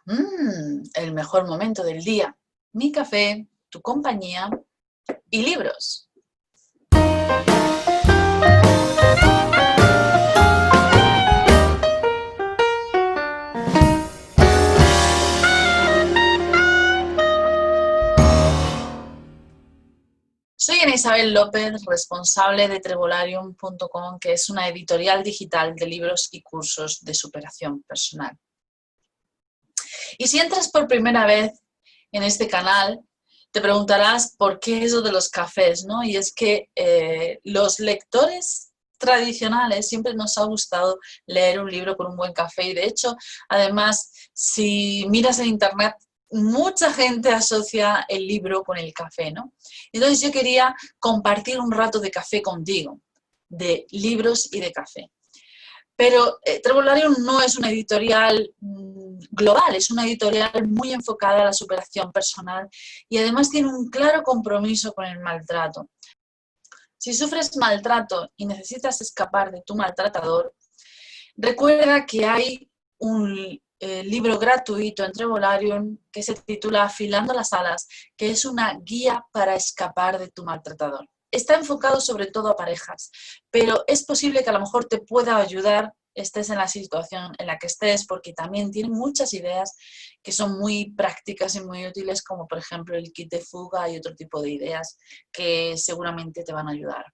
El mejor momento del día. Mi café, tu compañía y libros. Soy Ana Isabel López, responsable de Trevolarium.com, que es una editorial digital de libros y cursos de superación personal. Y si entras por primera vez en este canal, te preguntarás por qué eso de los cafés, ¿no? Y es que los lectores tradicionales siempre nos ha gustado leer un libro con un buen café y de hecho, además, si miras en internet, mucha gente asocia el libro con el café, ¿no? Entonces yo quería compartir un rato de café contigo, de libros y de café. Pero Trevolarium no es una editorial global, es una editorial muy enfocada a la superación personal y además tiene un claro compromiso con el maltrato. Si sufres maltrato y necesitas escapar de tu maltratador, recuerda que hay un libro gratuito en Trevolarium que se titula Afilando las alas, que es una guía para escapar de tu maltratador. Está enfocado sobre todo a parejas, pero es posible que a lo mejor te pueda ayudar, estés en la situación en la que estés, porque también tiene muchas ideas que son muy prácticas y muy útiles, como por ejemplo el kit de fuga y otro tipo de ideas que seguramente te van a ayudar.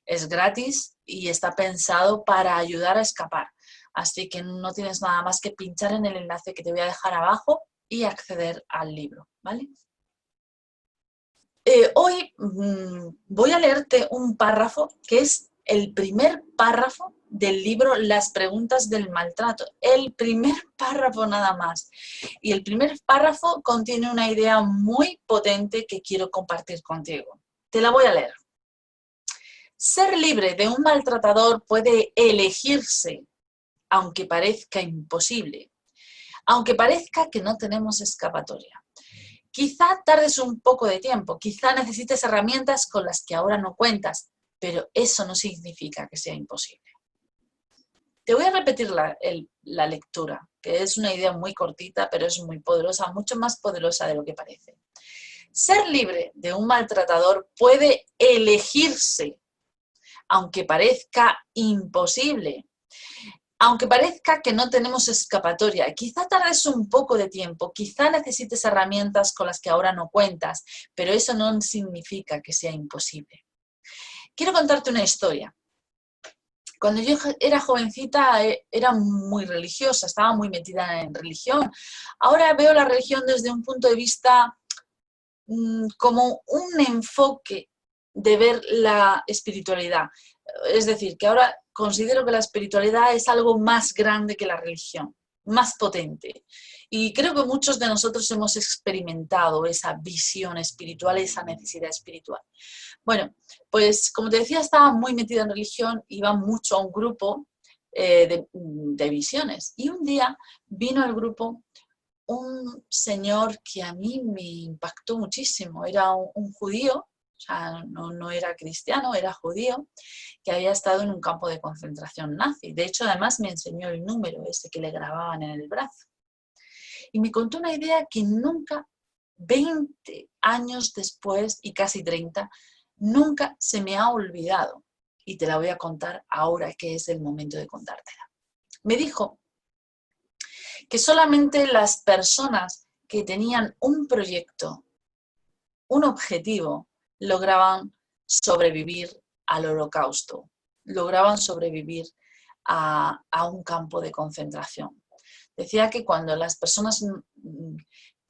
Es gratis y está pensado para ayudar a escapar. Así que no tienes nada más que pinchar en el enlace que te voy a dejar abajo y acceder al libro, ¿vale? Hoy voy a leerte un párrafo que es el primer párrafo del libro Las preguntas del maltrato. El primer párrafo nada más. Y el primer párrafo contiene una idea muy potente que quiero compartir contigo. Te la voy a leer. Ser libre de un maltratador puede elegirse, aunque parezca imposible, aunque parezca que no tenemos escapatoria. Quizá tardes un poco de tiempo, quizá necesites herramientas con las que ahora no cuentas, pero eso no significa que sea imposible. Te voy a repetir la lectura, que es una idea muy cortita, pero es muy poderosa, mucho más poderosa de lo que parece. Ser libre de un maltratador puede elegirse, aunque parezca imposible, aunque parezca que no tenemos escapatoria. Quizá tardes un poco de tiempo, quizá necesites herramientas con las que ahora no cuentas, pero eso no significa que sea imposible. Quiero contarte una historia. Cuando yo era jovencita era muy religiosa, estaba muy metida en religión. Ahora veo la religión desde un punto de vista como un enfoque de ver la espiritualidad. Es decir, que ahora considero que la espiritualidad es algo más grande que la religión, más potente. Y creo que muchos de nosotros hemos experimentado esa visión espiritual, esa necesidad espiritual. Bueno, pues como te decía, estaba muy metida en religión, iba mucho a un grupo de visiones. Y un día vino al grupo un señor que a mí me impactó muchísimo. Era un judío, o sea, no era cristiano, era judío, que había estado en un campo de concentración nazi. De hecho, además me enseñó el número ese que le grababan en el brazo. Y me contó una idea que nunca, 20 años después y casi 30, nunca se me ha olvidado. Y te la voy a contar ahora que es el momento de contártela. Me dijo que solamente las personas que tenían un proyecto, un objetivo, lograban sobrevivir al holocausto, lograban sobrevivir a un campo de concentración. Decía que cuando las personas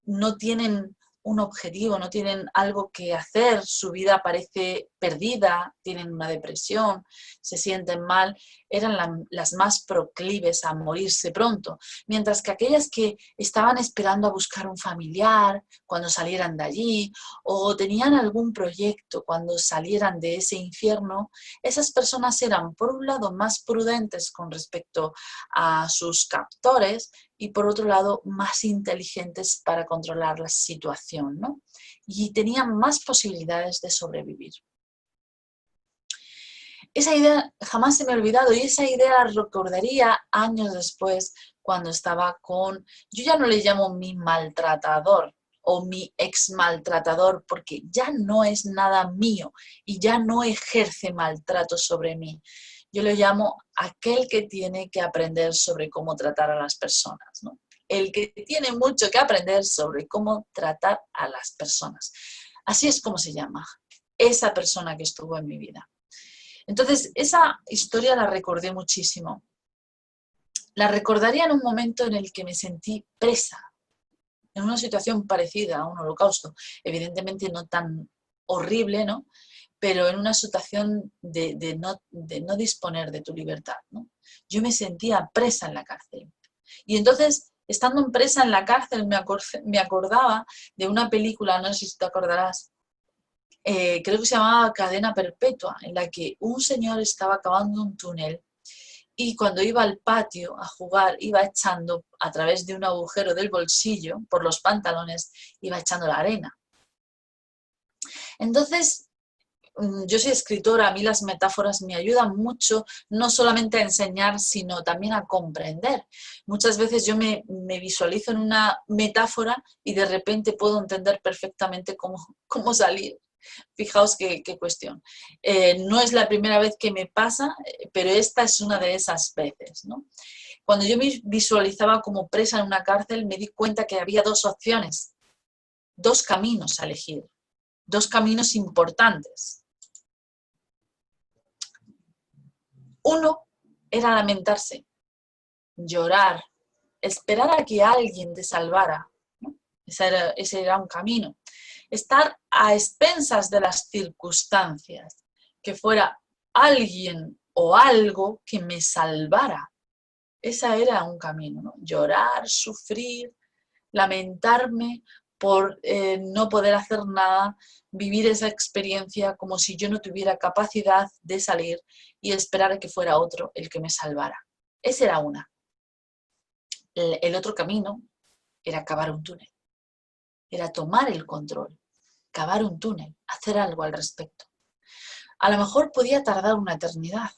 no tienen un objetivo, no tienen algo que hacer, su vida parece perdida, tienen una depresión, se sienten mal, eran las más proclives a morirse pronto, mientras que aquellas que estaban esperando a buscar un familiar cuando salieran de allí o tenían algún proyecto cuando salieran de ese infierno, esas personas eran por un lado más prudentes con respecto a sus captores y por otro lado más inteligentes para controlar la situación, ¿no? Y tenían más posibilidades de sobrevivir. Esa idea jamás se me ha olvidado y esa idea la recordaría años después cuando estaba con, yo ya no le llamo mi maltratador o mi ex maltratador porque ya no es nada mío y ya no ejerce maltrato sobre mí. Yo le llamo aquel que tiene que aprender sobre cómo tratar a las personas, ¿no? El que tiene mucho que aprender sobre cómo tratar a las personas. Así es como se llama esa persona que estuvo en mi vida. Entonces, esa historia la recordé muchísimo. La recordaría en un momento en el que me sentí presa, en una situación parecida a un holocausto. Evidentemente no tan horrible, ¿no? Pero en una situación de no disponer de tu libertad, ¿no? Yo me sentía presa en la cárcel. Y entonces, estando en presa en la cárcel, me acordaba de una película, no sé si te acordarás, creo que se llamaba Cadena Perpetua, en la que un señor estaba cavando un túnel y cuando iba al patio a jugar iba echando a través de un agujero del bolsillo, por los pantalones, iba echando la arena. Entonces, yo soy escritora, a mí las metáforas me ayudan mucho, no solamente a enseñar, sino también a comprender. Muchas veces yo me visualizo en una metáfora y de repente puedo entender perfectamente cómo salir. Fijaos qué cuestión. No es la primera vez que me pasa, pero esta es una de esas veces, ¿no? Cuando yo me visualizaba como presa en una cárcel, me di cuenta que había dos opciones, dos caminos a elegir, dos caminos importantes. Uno era lamentarse, llorar, esperar a que alguien te salvara, ¿no? Ese era un camino. Estar a expensas de las circunstancias, que fuera alguien o algo que me salvara. Ese era un camino, ¿no? Llorar, sufrir, lamentarme por no poder hacer nada, vivir esa experiencia como si yo no tuviera capacidad de salir y esperar a que fuera otro el que me salvara. Esa era una. El otro camino era cavar un túnel, era tomar el control, cavar un túnel, hacer algo al respecto. A lo mejor podía tardar una eternidad,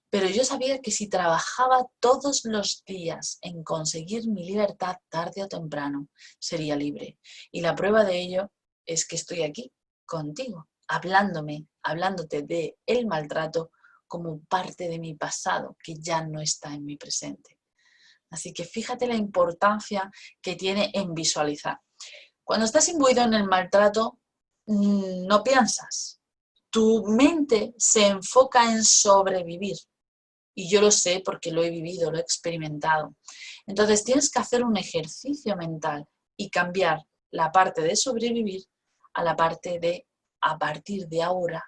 pero yo sabía que si trabajaba todos los días en conseguir mi libertad tarde o temprano, sería libre. Y la prueba de ello es que estoy aquí, contigo, hablándote de el maltrato como parte de mi pasado, que ya no está en mi presente. Así que fíjate la importancia que tiene en visualizar. Cuando estás imbuido en el maltrato, no piensas. Tu mente se enfoca en sobrevivir. Y yo lo sé porque lo he vivido, lo he experimentado. Entonces tienes que hacer un ejercicio mental y cambiar la parte de sobrevivir a la parte de, a partir de ahora,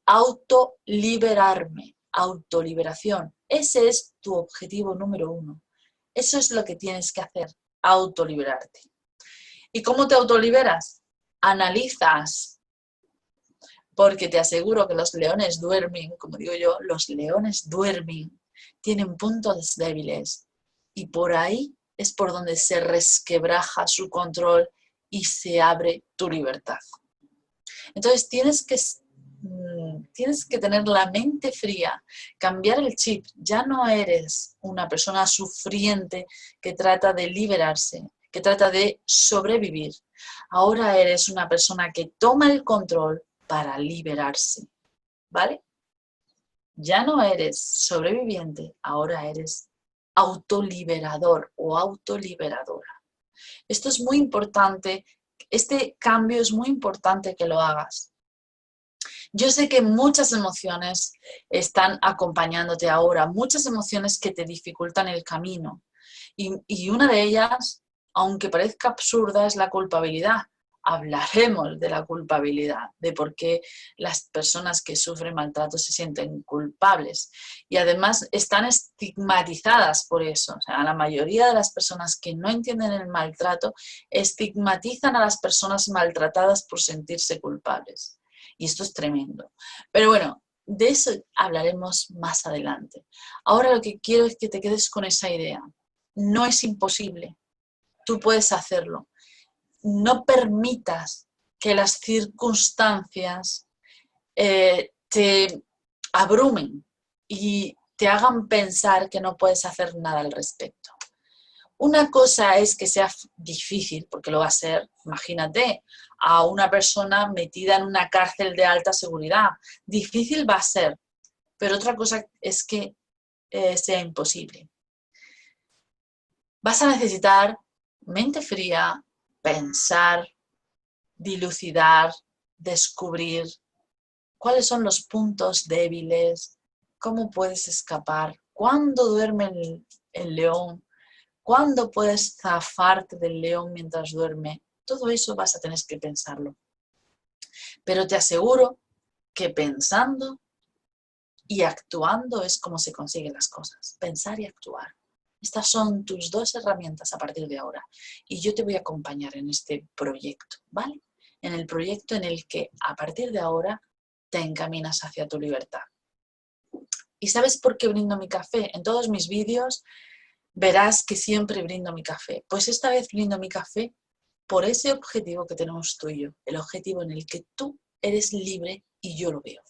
autoliberarme, autoliberación. Ese es tu objetivo número uno. Eso es lo que tienes que hacer, autoliberarte. ¿Y cómo te autoliberas? Analizas, porque te aseguro que los leones duermen, como digo yo, los leones duermen, tienen puntos débiles y por ahí es por donde se resquebraja su control y se abre tu libertad. Entonces tienes que tener la mente fría, cambiar el chip. Ya no eres una persona sufriente que trata de liberarse, que trata de sobrevivir. Ahora eres una persona que toma el control para liberarse, ¿vale? Ya no eres sobreviviente, ahora eres autoliberador o autoliberadora. Esto es muy importante, este cambio es muy importante que lo hagas. Yo sé que muchas emociones están acompañándote ahora, muchas emociones que te dificultan el camino. Y una de ellas, aunque parezca absurda, es la culpabilidad. Hablaremos de la culpabilidad, de por qué las personas que sufren maltrato se sienten culpables. Y además están estigmatizadas por eso. O sea, la mayoría de las personas que no entienden el maltrato estigmatizan a las personas maltratadas por sentirse culpables. Y esto es tremendo. Pero bueno, de eso hablaremos más adelante. Ahora lo que quiero es que te quedes con esa idea. No es imposible. Tú puedes hacerlo. No permitas que las circunstancias te abrumen y te hagan pensar que no puedes hacer nada al respecto. Una cosa es que sea difícil, porque lo va a ser, imagínate, a una persona metida en una cárcel de alta seguridad. Difícil va a ser, pero otra cosa es que sea imposible. Vas a necesitar mente fría, pensar, dilucidar, descubrir cuáles son los puntos débiles, cómo puedes escapar, cuándo duerme el león, cuándo puedes zafarte del león mientras duerme. Todo eso vas a tener que pensarlo. Pero te aseguro que pensando y actuando es como se consiguen las cosas. Pensar y actuar. Estas son tus dos herramientas a partir de ahora. Y yo te voy a acompañar en este proyecto, ¿vale? En el proyecto en el que a partir de ahora te encaminas hacia tu libertad. ¿Y sabes por qué brindo mi café? En todos mis vídeos verás que siempre brindo mi café. Pues esta vez brindo mi café por ese objetivo que tenemos tú y yo. El objetivo en el que tú eres libre y yo lo veo.